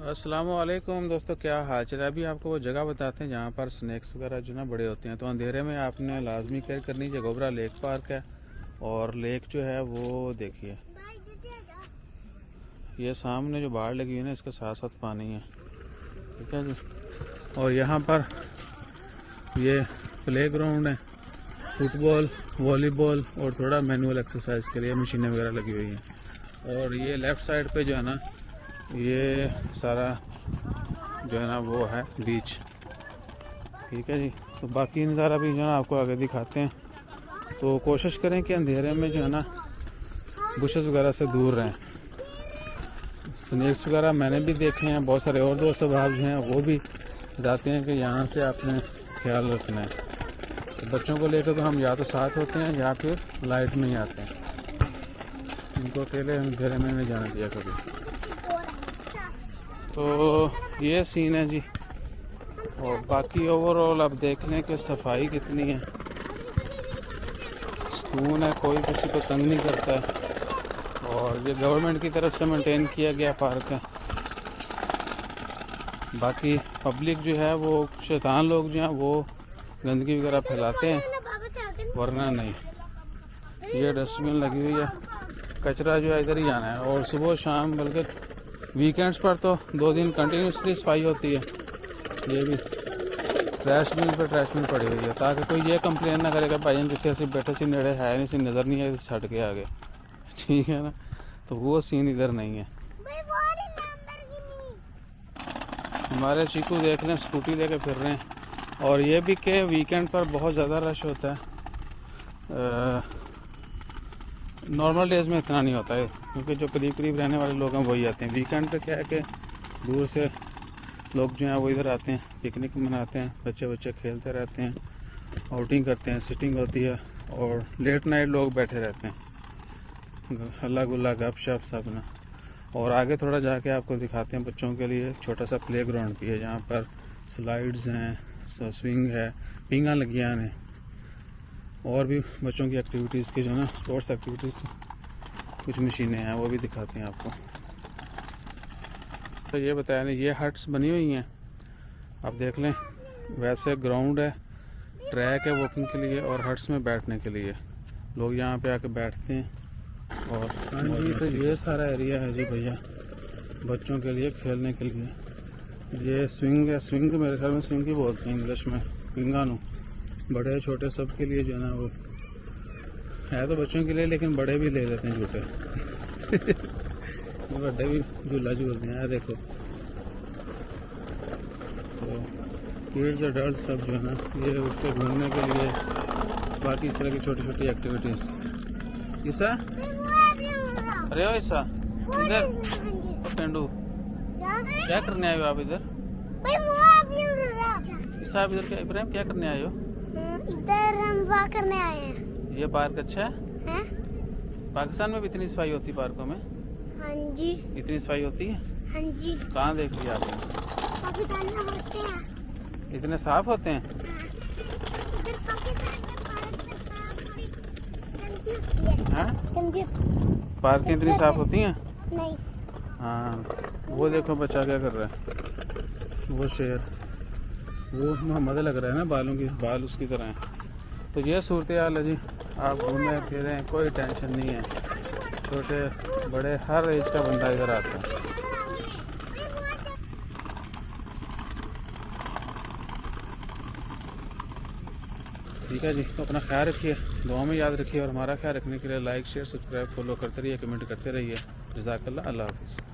अस्सलामुअलैकुम दोस्तों, क्या हाल चाल है। अभी आपको वो जगह बताते हैं जहाँ पर स्नैक्स वगैरह जो ना बड़े होते हैं। तो अंधेरे में आपने लाजमी केयर करनी चाहिए। गोबरा लेक पार्क है और लेक जो है वो देखिए, ये सामने जो बाढ़ लगी हुई है ना, इसके साथ साथ पानी है, ठीक है जी। और यहाँ पर ये प्ले ग्राउंड है, फुटबॉल, वॉलीबॉल और थोड़ा मैनुअल एक्सरसाइज के लिए मशीनें वगैरह लगी हुई हैं। और ये लेफ़्ट साइड पे जो है ना, ये सारा जो है ना वो है बीच, ठीक है जी। तो बाकी नज़ारा भी जो है ना आपको आगे दिखाते हैं। तो कोशिश करें कि अंधेरे में जो है ना बुशेस वगैरह से दूर रहें। स्नेक्स वगैरह मैंने भी देखे हैं, बहुत सारे और दोस्त भाग हैं वो भी बताते हैं कि यहाँ से आपने ख्याल रखना है। तो बच्चों को लेकर तो हम या तो साथ होते हैं या फिर लाइट में ही आते हैं, उनको अकेले अंधेरे में नहीं जाना चाहिए कभी। तो ये सीन है जी। और बाकी ओवरऑल आप देख लें कि सफाई कितनी है, सुकून है, कोई किसी को तंग नहीं करता है। और ये गवर्नमेंट की तरफ से मेंटेन किया गया पार्क है। बाकी पब्लिक जो है वो शैतान लोग जो हैं वो गंदगी वगैरह फैलाते हैं, वरना नहीं। ये डस्टबिन लगी हुई है, कचरा जो है इधर ही जाना है। और सुबह शाम, बल्कि वीकेंड्स पर तो 2 दिन कंटिन्यूसली सफाई होती है। ये भी ट्रैश बिन पड़ी हुई है, ताकि कोई ये कंप्लेन ना करेगा भाई जितने से बैठे सी नेड़े है नहीं, सी नज़र नहीं है, छट के आगे, ठीक है ना। तो वो सीन इधर नहीं है। हमारे चीकू देख लें स्कूटी लेके फिर रहे हैं। और ये भी कि वीकेंड पर बहुत ज़्यादा रश होता है, नॉर्मल डेज़ में इतना नहीं होता है, क्योंकि जो करीब रहने वाले लोग हैं वही आते हैं। वीकेंड पे क्या है कि दूर से लोग जो हैं वो इधर आते हैं, पिकनिक मनाते हैं, बच्चे खेलते रहते हैं, आउटिंग करते हैं, सिटिंग होती है और लेट नाइट लोग बैठे रहते हैं, हल्ला गुल्ला गपशप सब ना। और आगे थोड़ा जाके आपको दिखाते हैं बच्चों के लिए छोटा सा प्ले ग्राउंड भी है, जहाँ पर स्लाइड्स हैं, स्विंग है, पिंगा लगियाँ हैं, और भी बच्चों की एक्टिविटीज़ की जो है ना स्पोर्ट्स एक्टिविटीज़ कुछ मशीनें हैं, वो भी दिखाते हैं आपको। तो ये बताया नहीं, ये हट्स बनी हुई हैं, आप देख लें। वैसे ग्राउंड है, ट्रैक है वॉकिंग के लिए, और हट्स में बैठने के लिए लोग यहाँ पे आके बैठते हैं। और हाँ जी, तो ये सारा एरिया है जी भैया बच्चों के लिए खेलने के लिए। ये स्विंग है, स्विंग मेरे ख्याल में स्विंग ही बोलते हैं इंग्लिश में, पिंगानू। बड़े छोटे सब के लिए जो है ना वो है, तो बच्चों के लिए, लेकिन बड़े भी ले लेते हैं झूठे बड़े भी झूला झूलते हैं। देखो, तो किड्स एडल्ट सब जो है ना ये उठ के घूमने के लिए, बाकी इस तरह की छोटी छोटी एक्टिविटीज़। ईसा, अरे ओ ईसा, इधर पेंडू क्या करने आए हो आप इधर? ईसा आप इधर क्या, इब्राहिम क्या करने आए हो? इधर हम वॉक करने आए हैं। ये पार्क अच्छा है? पाकिस्तान में भी इतनी सफाई होती है पार्कों में? हाँ जी। इतनी सफाई होती है? हाँ जी। कहाँ देख लिया आपने? पाकिस्तान में होते हैं। इतने साफ होते हैं? हाँ, पार्क इतनी साफ होती हैं? नहीं। हाँ, वो देखो बच्चा क्या कर रहा है, वो शेर, वो मोहम्मद लग रहा है ना, बालों की बाल उसकी तरह है। तो ये सूरत हाल है जी। आप घूमें फिरें, कोई टेंशन नहीं है, छोटे बड़े हर एज का बंदा इधर आता है। ठीक है जी। तो अपना ख्याल रखिए, दुआ में याद रखिए, और हमारा ख्याल रखने के लिए लाइक शेयर सब्सक्राइब फॉलो करते रहिए, कमेंट करते रहिए। जज़ाकल्लाह, अल्लाह हाफ़िज़।